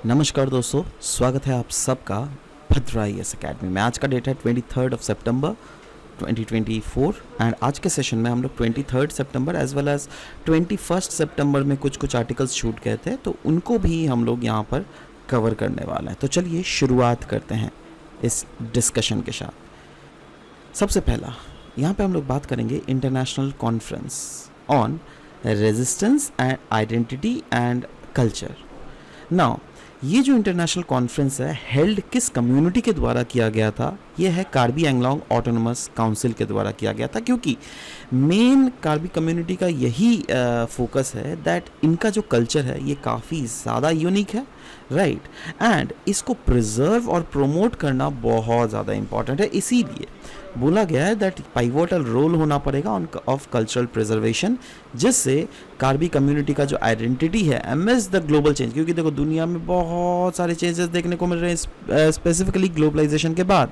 नमस्कार दोस्तों, स्वागत है आप सबका भद्रा IAS अकेडमी में। आज का डेट है 23 सितंबर 2024 एंड आज के सेशन में हम लोग 23 सितंबर एज वेल एज 21 सितंबर में कुछ आर्टिकल्स छूट गए थे, तो उनको भी हम लोग यहाँ पर कवर करने वाला है। तो चलिए शुरुआत करते हैं इस डिस्कशन के साथ। सबसे पहला यहाँ पे हम लोग बात करेंगे international conference on resistance and identity and culture. Now ये जो इंटरनेशनल कॉन्फ्रेंस है हेल्ड किस कम्युनिटी के द्वारा किया गया था? ये है कार्बी एंगलोंग ऑटोनोमस काउंसिल के द्वारा किया गया था, क्योंकि मेन कार्बी कम्युनिटी का यही फोकस है दैट इनका जो कल्चर है ये काफ़ी ज़्यादा यूनिक है, राइट, एंड इसको प्रिजर्व और प्रोमोट करना बहुत ज़्यादा इम्पॉर्टेंट है। इसीलिए बोला गया है दैट पाइवोटल रोल होना पड़ेगा ऑफ कल्चरल प्रिजर्वेशन, जिससे कार्बी कम्युनिटी का जो आइडेंटिटी है एमएस द ग्लोबल चेंज, क्योंकि देखो दुनिया में बहुत सारे चेंजेस देखने को मिल रहे हैं स्पेसिफिकली ग्लोबलाइजेशन के बाद,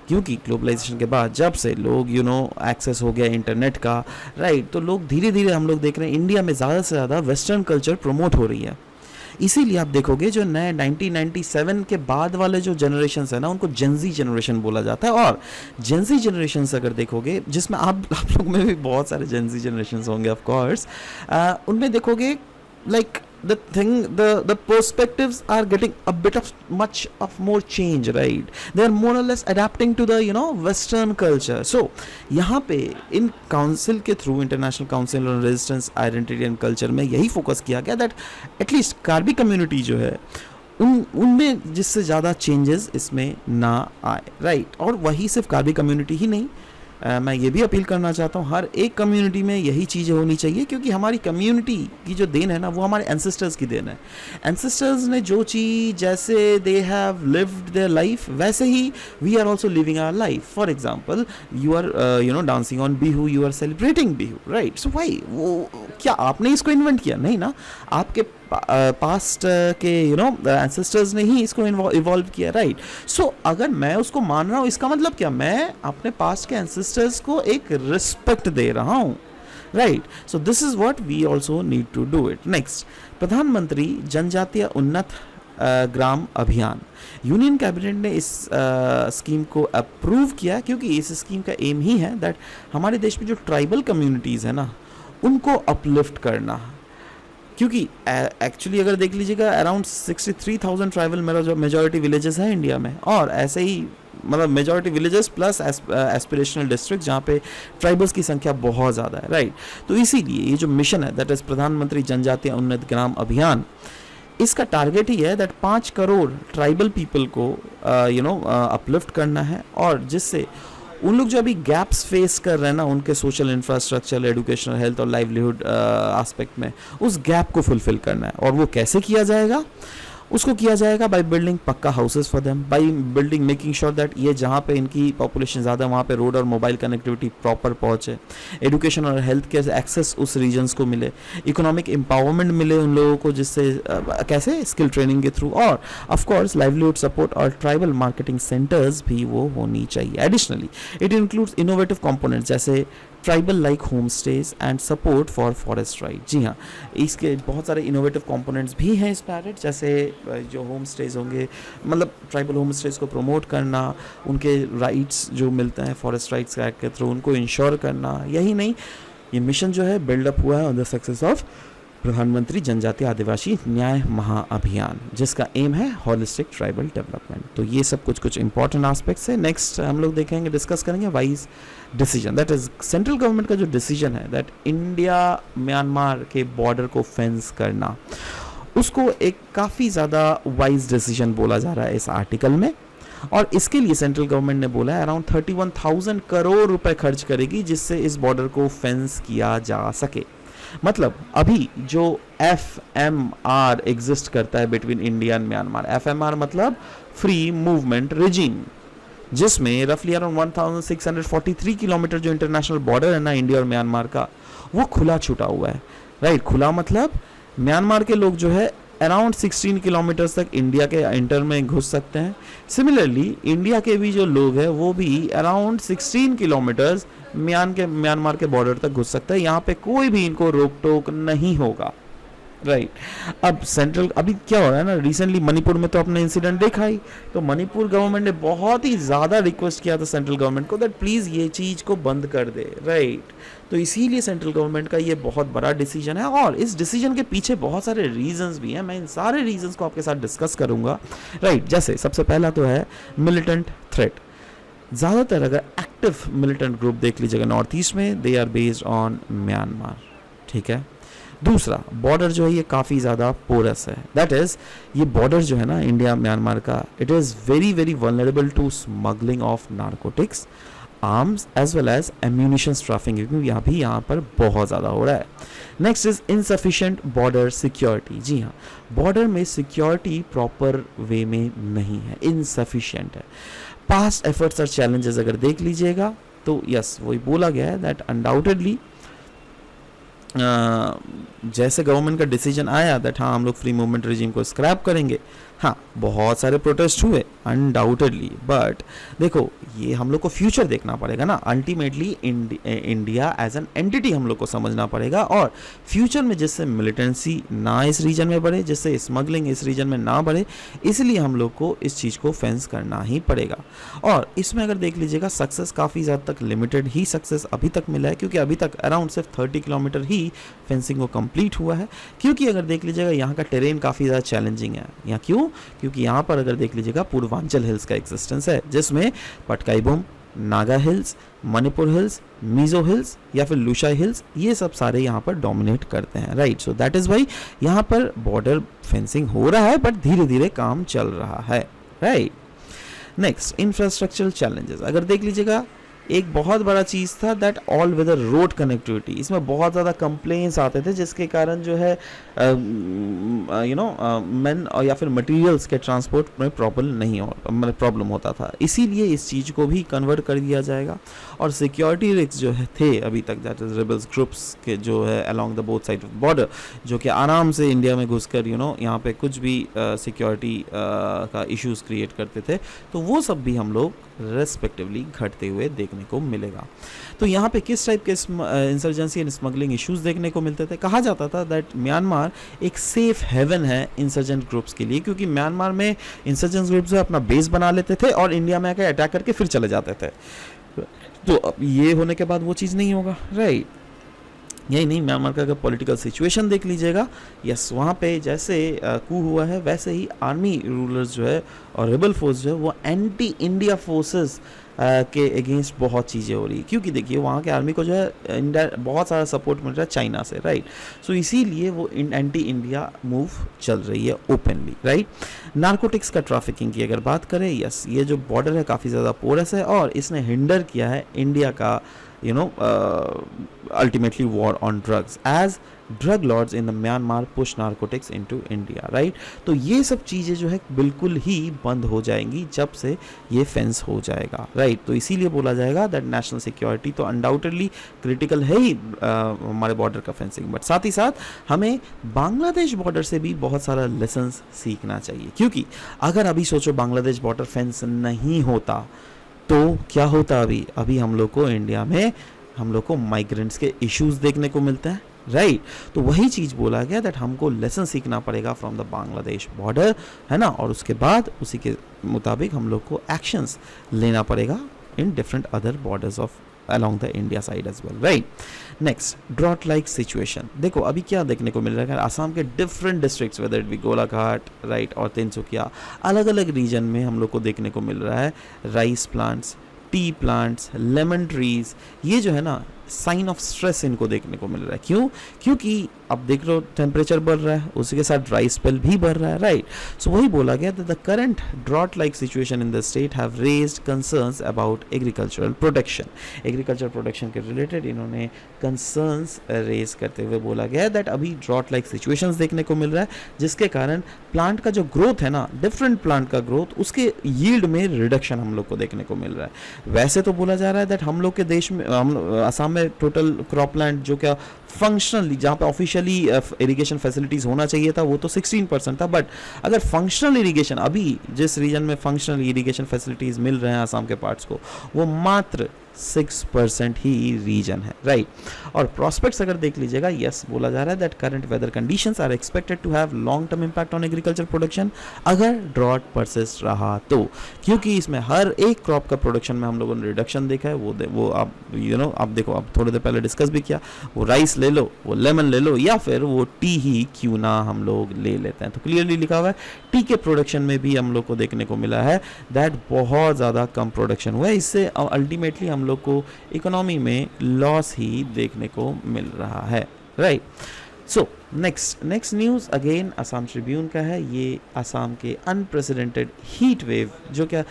क्योंकि ग्लोबलाइजेशन के बाद जब से लोग एक्सेस हो गया इंटरनेट का, राइट, तो लोग धीरे धीरे हम लोग देख रहे हैं इंडिया में ज़्यादा से ज़्यादा वेस्टर्न कल्चर प्रमोट हो रही है। इसीलिए आप देखोगे जो नए 1997 के बाद वाले जो जनरेशन्स है ना, उनको जेनजी जनरेशन बोला जाता है। और जेनजी जनरेशन्स अगर देखोगे, जिसमें आप लोग में भी बहुत सारे जेनजी जनरेशन्स होंगे ऑफ कोर्स, उनमें देखोगे like the perspectives are getting a bit of much of more change, right? They are more or less adapting to the western culture. So यहाँ पे इन काउंसिल के through, international council on resistance identity and culture में यही focus किया गया that at least Karbi community जो है उनमें जिससे ज़्यादा चेंजेस इसमें ना आए, राइट। और वही सिर्फ कार्बी कम्युनिटी ही नहीं, मैं ये भी अपील करना चाहता हूँ हर एक कम्युनिटी में यही चीज़ें होनी चाहिए, क्योंकि हमारी कम्युनिटी की जो देन है ना वो हमारे एंसेस्टर्स की देन है। एंसेस्टर्स ने जो चीज़, जैसे they have lived their life, वैसे ही we are also living our life. For example you are dancing on Bihu, you are celebrating Bihu, right. So why, वो क्या आपने इसको इन्वेंट किया? नहीं ना, आपके पास्ट के एंसेस्टर्स ने ही इसको इवॉल्व किया, राइट। सो अगर मैं उसको मान रहा हूँ, इसका मतलब क्या? मैं अपने पास्ट के एंसेस्टर्स को एक रिस्पेक्ट दे रहा हूँ, right. So this is what we also need to do it. Next, प्रधानमंत्री जनजातीय उन्नत ग्राम अभियान। यूनियन कैबिनेट ने इस स्कीम को अप्रूव किया, क्योंकि इस स्कीम का एम ही है दैट हमारे देश में जो ट्राइबल कम्युनिटीज़ है ना उनको अपलिफ्ट करना। क्योंकि एक्चुअली अगर देख लीजिएगा अराउंड 63,000 ट्राइबल मेजॉरिटी विलेजेस हैं इंडिया में, और ऐसे ही मतलब majority villages plus aspirational district जहाँ पे ट्राइबल्स की संख्या बहुत ज़्यादा है, राइट। तो इसीलिए ये जो मिशन है दैट इज़ प्रधानमंत्री जनजातीय उन्नत ग्राम अभियान, इसका टारगेट ही है दैट 5 करोड़ ट्राइबल पीपल को अपलिफ्ट करना है, और जिससे उन लोग जो अभी गैप्स फेस कर रहे हैं ना उनके सोशल इंफ्रास्ट्रक्चर, एजुकेशनल, हेल्थ और लाइवलीहुड एस्पेक्ट में, उस गैप को फुलफिल करना है। और वो कैसे किया जाएगा? उसको किया जाएगा बाय बिल्डिंग पक्का houses for them, by building making sure that ये जहाँ पे इनकी पॉपुलेशन ज़्यादा वहाँ पे रोड और मोबाइल कनेक्टिविटी प्रॉपर पहुँचे, एजुकेशन और हेल्थ के एक्सेस उस रीजन्स को मिले, इकोनॉमिक एम्पावरमेंट मिले उन लोगों को, जिससे कैसे स्किल ट्रेनिंग के थ्रू, और ऑफ कोर्स लाइवलीहुड सपोर्ट और ट्राइबल मार्केटिंग सेंटर्स भी वो होनी चाहिए। Additionally it includes innovative components जैसे tribal like home stage and support for forest right. जी हाँ, इसके बहुत सारे इनोवेटिव कंपोनेंट्स भी हैं इस पैरेट, जैसे जो होम स्टेज होंगे, मतलब ट्राइबल होम स्टेज को प्रमोट करना, उनके राइट्स जो मिलते हैं फॉरेस्ट राइट्स एक्ट के थ्रू उनको इंश्योर करना। यही नहीं, ये मिशन जो है बिल्डअप हुआ है ऑन द सक्सेस ऑफ प्रधानमंत्री जनजातीय आदिवासी न्याय महाअभियान, जिसका एम है हॉलिस्टिक ट्राइबल डेवलपमेंट। तो ये सब कुछ इंपॉर्टेंट एस्पेक्ट्स है। नेक्स्ट हम लोग देखेंगे, डिस्कस करेंगे wise decision, that is central government का जो डिसीजन है दैट इंडिया म्यांमार के बॉर्डर को फेंस करना, उसको एक काफ़ी ज़्यादा वाइज डिसीजन बोला जा रहा है इस आर्टिकल में। और इसके लिए सेंट्रल गवर्नमेंट ने बोला है अराउंड 31,000 करोड़ रुपए खर्च करेगी, जिससे इस बॉर्डर को फेंस किया जा सके। मतलब अभी जो FMR एग्जिस्ट करता है between India and Myanmar, FMR मतलब फ्री मूवमेंट रिजीम, जिसमें रफली अराउंड 1643 किलोमीटर जो इंटरनेशनल बॉर्डर है ना इंडिया और म्यांमार का, वो खुला छूटा हुआ है, राइट। खुला मतलब म्यांमार के लोग जो है अराउंड 16 किलोमीटर्स तक इंडिया के इंटर में घुस सकते हैं। सिमिलरली इंडिया के भी जो लोग हैं वो भी अराउंड 16 किलोमीटर्स म्यांमार के बॉर्डर तक घुस सकते हैं। यहाँ पे कोई भी इनको रोक टोक नहीं होगा, राइट। अब सेंट्रल अभी क्या हो रहा है ना, रिसेंटली मणिपुर में तो आपने इंसिडेंट देखा ही, तो मणिपुर गवर्नमेंट ने बहुत ही ज़्यादा रिक्वेस्ट किया था सेंट्रल गवर्नमेंट को दैट प्लीज़ ये चीज़ को बंद कर दे, राइट। तो इसीलिए सेंट्रल गवर्नमेंट का ये बहुत बड़ा डिसीजन है, और इस डिसीजन के पीछे बहुत सारे रीजंस भी हैं। मैं इन सारे रीजंस को आपके साथ डिस्कस करूंगा, राइट। जैसे सबसे पहला तो है मिलिटेंट थ्रेट। ज़्यादातर अगर एक्टिव मिलिटेंट ग्रुप देख लीजिएगा नॉर्थ ईस्ट में, they are based on Myanmar, ठीक है। दूसरा, बॉर्डर जो है ये काफ़ी ज़्यादा पोरस है, दैट इज़ ये बॉर्डर जो है ना इंडिया म्यांमार का, it is very very vulnerable to smuggling of narcotics, arms as well as ammunition trafficking, क्योंकि यहाँ पर बहुत ज़्यादा हो रहा है। Next is insufficient border security. जी हाँ, बॉर्डर में सिक्योरिटी प्रॉपर वे में नहीं है, इनसफिशिएंट है। पास्ट एफर्ट्स और चैलेंजेस अगर देख लीजिएगा तो यस, वही बोला गया है दैट अनडाउटेडली जैसे गवर्नमेंट का डिसीजन आया दैट हाँ हम लोग फ्री मूवमेंट रिजीम को स्क्रैप करेंगे, हाँ बहुत सारे प्रोटेस्ट हुए अनडाउटेडली, बट देखो ये हम लोग को फ्यूचर देखना पड़ेगा ना। Ultimately India as an entity हम लोग को समझना पड़ेगा, और फ्यूचर में जिससे मिलिटेंसी ना इस रीजन में बढ़े, जिससे स्मगलिंग इस रीजन में ना बढ़े, इसलिए हम लोग को इस चीज़ को फेंस करना ही पड़ेगा। और इसमें अगर देख लीजिएगा सक्सेस काफ़ी ज़्यादा तक लिमिटेड ही सक्सेस अभी तक मिला है, क्योंकि अभी तक अराउंड सिर्फ 30 किलोमीटर ही फेंसिंग को कंप्लीट हुआ है। क्योंकि अगर देख लीजिएगा यहाँ का टेरेन काफ़ी ज़्यादा चैलेंजिंग है। यहाँ क्यों? क्योंकि यहाँ पर अगर देख लीजिएगा पूर्वांचल हिल्स का एग्जिस्टेंस है, जिसमें पटकाईबुम, Naga hills, Manipur hills, Mizo hills या फिर लुशाई हिल्स, ये सब सारे यहाँ पर डोमिनेट करते हैं, right. So that is why यहाँ पर बॉर्डर फेंसिंग हो रहा है, बट धीरे धीरे काम चल रहा है, राइट। नेक्स्ट, इंफ्रास्ट्रक्चरल चैलेंजेस अगर देख लीजिएगा, एक बहुत बड़ा चीज़ था that all weather road connectivity. इसमें बहुत ज़्यादा कंप्लेंट्स आते थे, जिसके कारण जो है मैन या फिर मटेरियल्स के ट्रांसपोर्ट में प्रॉब्लम होता था। इसीलिए इस चीज़ को भी कन्वर्ट कर दिया जाएगा। और सिक्योरिटी रिस्क जो है थे अभी तक, दैट इज रेबल्स ग्रुप्स के जो है along the both side of border, जो कि आराम से इंडिया में घुसकर यहाँ पे कुछ भी सिक्योरिटी का इश्यूज क्रिएट करते थे, तो वो सब भी हम लोग रेस्पेक्टिवली घटते हुए देखने को मिलेगा। तो यहाँ पे किस टाइप के इंसर्जेंसी एंड स्मगलिंग इश्यूज देखने को मिलते थे? कहा जाता था दैट म्यांमार एक सेफ हेवन है इंसर्जेंट ग्रुप्स के लिए, क्योंकि म्यांमार में इंसर्जेंट ग्रुप्स अपना बेस बना लेते थे और इंडिया में आकर अटैक करके फिर चले जाते थे। तो अब ये होने के बाद वो चीज़ नहीं होगा, राइट। यही नहीं, म्यांमार का अगर पॉलिटिकल सिचुएशन देख लीजिएगा, यस वहाँ पे जैसे कू हुआ है, वैसे ही आर्मी रूलर्स जो है और रेबल फोर्स जो है वो एंटी इंडिया फोर्सेस के अगेंस्ट बहुत चीज़ें हो रही है। क्योंकि देखिए वहाँ के आर्मी को जो है इंडिया बहुत सारा सपोर्ट मिल रहा है चाइना से, राइट। सो इसीलिए वो एंटी इंडिया मूव चल रही है ओपनली, राइट। नार्कोटिक्स का ट्रैफिकिंग की अगर बात करें, यस ये जो बॉर्डर है काफ़ी ज़्यादा पोरस है, और इसने हिंडर किया है इंडिया का ultimately war on drugs as drug lords in the Myanmar push narcotics into India, right। तो ये सब चीज़ें जो है बिल्कुल ही बंद हो जाएंगी जब से ये फेंस हो जाएगा, राइट। तो इसीलिए बोला जाएगा दैट नेशनल सिक्योरिटी तो अनडाउटेडली क्रिटिकल है ही हमारे बॉर्डर का फेंसिंग, बट साथ ही साथ हमें बांग्लादेश बॉर्डर से भी बहुत सारा लेसन्स सीखना चाहिए। क्योंकि अगर अभी सोचो बांग्लादेश बॉर्डर फेंस नहीं होता तो क्या होता? अभी हम लोग को इंडिया में हम लोग को माइग्रेंट्स के इश्यूज देखने को मिलते हैं, राइट। तो वही चीज़ बोला गया दैट हमको लेसन सीखना पड़ेगा फ्रॉम द बांग्लादेश बॉर्डर, है ना, और उसके बाद उसी के मुताबिक हम लोग को एक्शंस लेना पड़ेगा in different other borders of along the India side as well, right। Next, drought like situation। देखो अभी क्या देखने को मिल रहा है, आसाम के different districts whether it be Golaghat, right, और तिनसुकिया, अलग अलग रीजन में हम लोग को देखने को मिल रहा है rice plants, T plants, lemon trees, ये जो है ना साइन ऑफ स्ट्रेस इनको देखने को मिल रहा है। क्यों? क्योंकि अब देख लो टेम्परेचर बढ़ रहा है, उसी के साथ ड्राई स्पेल भी बढ़ रहा है, राइट। सो वही बोला गया that the current drought like situation in the state have raised concerns about agricultural protection. Agriculture protection के रिलेटेड इन्होंने कंसर्न्स रेज करते हुए बोला गया दैट अभी ड्रॉट लाइक सिचुएशंस देखने को मिल रहा है, जिसके कारण प्लांट का जो ग्रोथ है ना, डिफरेंट प्लांट का ग्रोथ, उसके यील्ड में रिडक्शन हम लोग को देखने को मिल रहा है। वैसे तो बोला जा रहा है दैट हम लोग के देश में, आसाम में टोटल क्रॉपलैंड जो क्या फंक्शनली, जहाँ पे ऑफिशियली इरिगेशन फैसिलिटीज होना चाहिए था वो तो 16% था, बट अगर फंक्शनल इरिगेशन, अभी जिस रीजन में फंक्शनल इरिगेशन फैसिलिटीज मिल रहे हैं आसाम के पार्ट्स को, वो मात्र 6% ही रीजन है, राइट। और प्रॉस्पेक्ट्स अगर देख लीजिएगा, यस बोला जा रहा है that current weather conditions are expected to have long term impact on agriculture production अगर ड्रॉट परसिस्ट रहा तो, क्योंकि इसमें हर एक क्रॉप का प्रोडक्शन में हम लोगों ने रिडक्शन देखा है। वो आप आप देखो, आप थोड़ी देर पहले डिस्कस भी किया, वो राइस ले लो, वो लेमन ले लो, या फिर वो टी ही क्यों ना हम लोग ले लेते हैं। तो क्लियरली लिखा हुआ है टी के प्रोडक्शन में भी हम लोग को देखने को मिला है दैट बहुत ज़्यादा कम प्रोडक्शन हुआ है। इससे अल्टीमेटली हम लोग को इकोनॉमी में लॉस ही देखने को मिल रहा है, right. So next news again Assam Tribune का है। ये असम के अनप्रेसिडेंटेड हीट वेव, जो क्या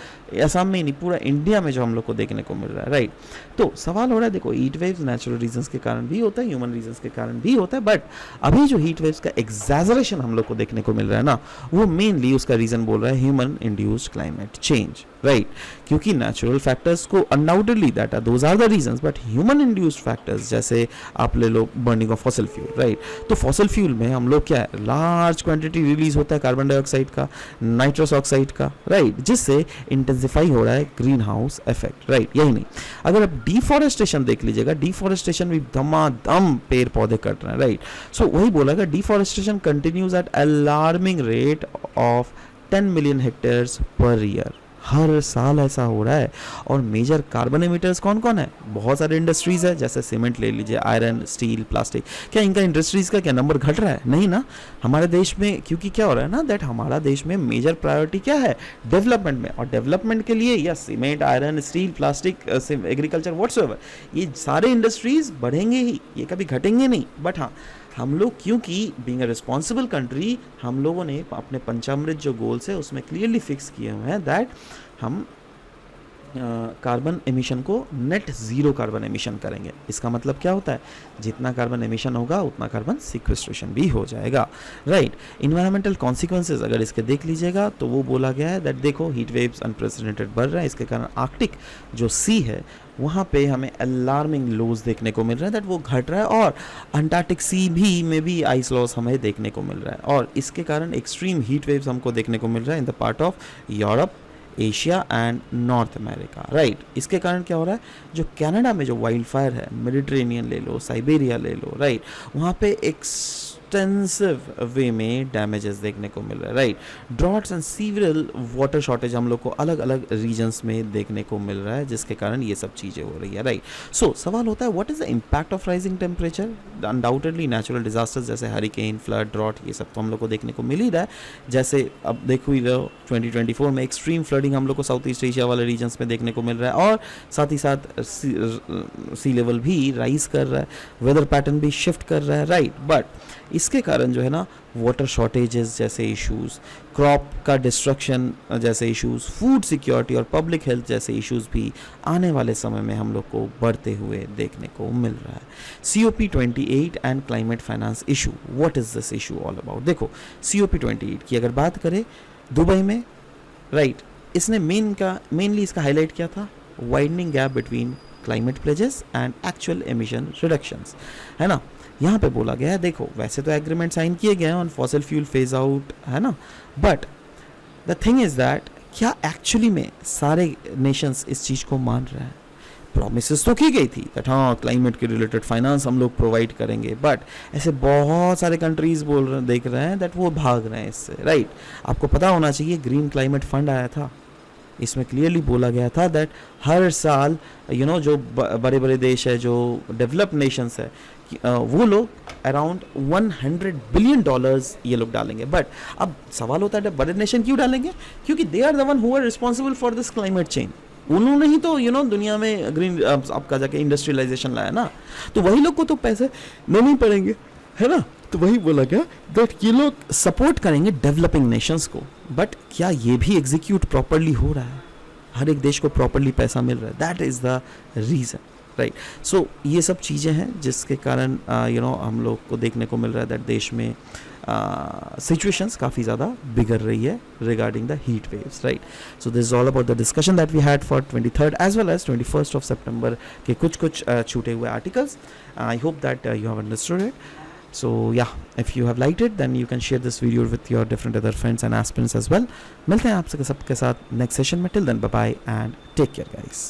असम में ही नहीं पूरा इंडिया में जो हम लोग को देखने को मिल रहा है, राइट। तो सवाल हो रहा है, देखो हीट वेव्स नेचुरल रीजंस के कारण भी होता है, ह्यूमन रीजंस के कारण भी होता है, बट अभी जो हीट वेव्स का एग्जैजरेशन हम लोग को देखने को मिल रहा है ना, वो मेनली उसका रीज़न बोल रहा है human induced climate change, right. क्योंकि नेचुरल फैक्टर्स को undoubtedly that are those are the reasons, but human induced factors जैसे आप ले लो burning of fossil fuel, right. तो फॉसिल फ्यूल में हम लोग क्या है, लार्ज क्वांटिटी रिलीज होता है कार्बन डाइऑक्साइड का, नाइट्रस ऑक्साइड का, राइट, जिससे इंटेंसिफाई हो रहा है ग्रीन हाउस इफेक्ट, राइट। यही नहीं, अगर आप डिफॉरेस्टेशन देख लीजिएगा, डिफॉरेस्टेशन भी धमाधम पेड़ पौधे कट रहे हैं, राइट। सो वही बोला गया, deforestation continues at alarming rate of 10 million hectares per year. हर साल ऐसा हो रहा है। और मेजर कार्बन एमिटर्स कौन कौन है, बहुत सारे इंडस्ट्रीज है, जैसे सीमेंट ले लीजिए, आयरन, स्टील, प्लास्टिक। क्या इनका इंडस्ट्रीज का क्या नंबर घट रहा है? नहीं ना। हमारे देश में क्योंकि क्या हो रहा है ना, दैट हमारा देश में मेजर प्रायोरिटी क्या है, डेवलपमेंट में। और डेवलपमेंट के लिए या cement, iron, steel, plastic, agriculture, whatsoever, ये सारे इंडस्ट्रीज बढ़ेंगे ही, ये कभी घटेंगे नहीं। बट हाँ, हम लोग क्योंकि बीइंग अ रिस्पॉन्सिबल कंट्री, हम लोगों ने अपने पंचामृत जो गोल्स है उसमें क्लियरली फिक्स किए हुए हैं दैट हम कार्बन एमिशन को नेट ज़ीरो कार्बन एमिशन करेंगे। इसका मतलब क्या होता है, जितना कार्बन एमिशन होगा उतना कार्बन सिक्वेस्ट्रेशन भी हो जाएगा, राइट। इन्वायरमेंटल कॉन्सिक्वेंसेज अगर इसके देख लीजिएगा तो वो बोला गया है दैट देखो हीट वेव्स अनप्रेसिडेंटेड बढ़ रहा है, इसके कारण आर्कटिक जो सी है वहाँ पे हमें अलार्मिंग लोज देखने को मिल रहा है दैट वो घट रहा है। और अंटार्कटिक सी भी में भी आइस लॉस हमें देखने को मिल रहा है। और इसके कारण एक्सट्रीम हीट वेव्स हमको देखने को मिल रहा है in the part of Europe, Asia and north America, right. इसके कारण क्या हो रहा है, जो कनाडा में जो वाइल्ड फायर है, मेडिटेरेनियन ले लो, साइबेरिया ले लो, राइट, वहाँ पे एक्सटेंसिव वे में डैमेजेस देखने को मिल रहा है, right. Droughts and several water shortage हम लोग को अलग अलग रीजन्स में देखने को मिल रहा है, जिसके कारण ये सब चीज़ें हो रही है, राइट। सो सवाल होता है what is the impact of rising temperature. Undoubtedly natural disasters जैसे हरिकेन, फ्लड, ड्रॉट, ये सब तो हम लोग को देखने को मिल ही रहा है। जैसे अब देखो ही रहो 2024 में एक्सट्रीम फ्लडिंग हम लोग को साउथ ईस्ट एशिया वाले रीजन्स में देखने को मिल रहा है। और साथ ही साथ सी लेवल भी राइज कर रहा है, वेदर पैटर्न भी शिफ्ट कर रहा है, राइट। बट इसके कारण जो है ना, वाटर शॉर्टेजेस जैसे इश्यूज, क्रॉप का डिस्ट्रक्शन जैसे इश्यूज, फूड सिक्योरिटी और पब्लिक हेल्थ जैसे इश्यूज भी आने वाले समय में हम लोग को बढ़ते हुए देखने को मिल रहा है। COP28 and climate finance issue, what is this issue all about. देखो COP28 की अगर बात करें दुबई में, राइट, इसने मेनली इसका हाईलाइट किया था, widening gap between climate pledges and actual emission reductions, है ना। यहाँ पे बोला गया है देखो वैसे तो एग्रीमेंट साइन किए गए हैं on fossil fuel phase out, है ना, but the thing is that क्या एक्चुअली में सारे नेशंस इस चीज़ को मान रहे हैं। प्रॉमिसेस तो की गई थी दैट हाँ क्लाइमेट के रिलेटेड फाइनेंस हम लोग प्रोवाइड करेंगे, बट ऐसे बहुत सारे कंट्रीज देख रहे हैं दैट वो भाग रहे हैं इससे, राइट। आपको पता होना चाहिए ग्रीन क्लाइमेट फंड आया था, इसमें क्लियरली बोला गया था दैट हर साल जो बड़े बड़े देश है, जो डेवलप्ड नेशंस है, वो लोग अराउंड $100 बिलियन ये लोग डालेंगे। बट अब सवाल होता है बड़े नेशन क्यों डालेंगे, क्योंकि they are the one who are responsible for this climate change. उन्होंने ही तो दुनिया में ग्रीन आपका जाके इंडस्ट्रियलाइजेशन लाया ना, तो वही लोग को तो पैसे देने पड़ेंगे, है ना। तो वही बोला गया दैट ये लोग सपोर्ट करेंगे डेवलपिंग नेशंस को, बट क्या ये भी एग्जीक्यूट प्रॉपरली हो रहा है, हर एक देश को प्रॉपरली पैसा मिल रहा है, that is the reason, right. So ये सब चीज़ें हैं जिसके कारण हम लोग को देखने को मिल रहा है दैट देश में सिचुएशंस काफ़ी ज़्यादा बिगड़ रही है regarding the heat waves, right. So this is all about the discussion that we had for 23rd as well as 21st of September के कुछ छूटे हुए articles. I hope that you have understood it. So yeah, if you have liked it, then you can share this video with your different other friends and aspirants as well. मिलते हैं आप सबके साथ next session में. Till then, bye bye and take care guys.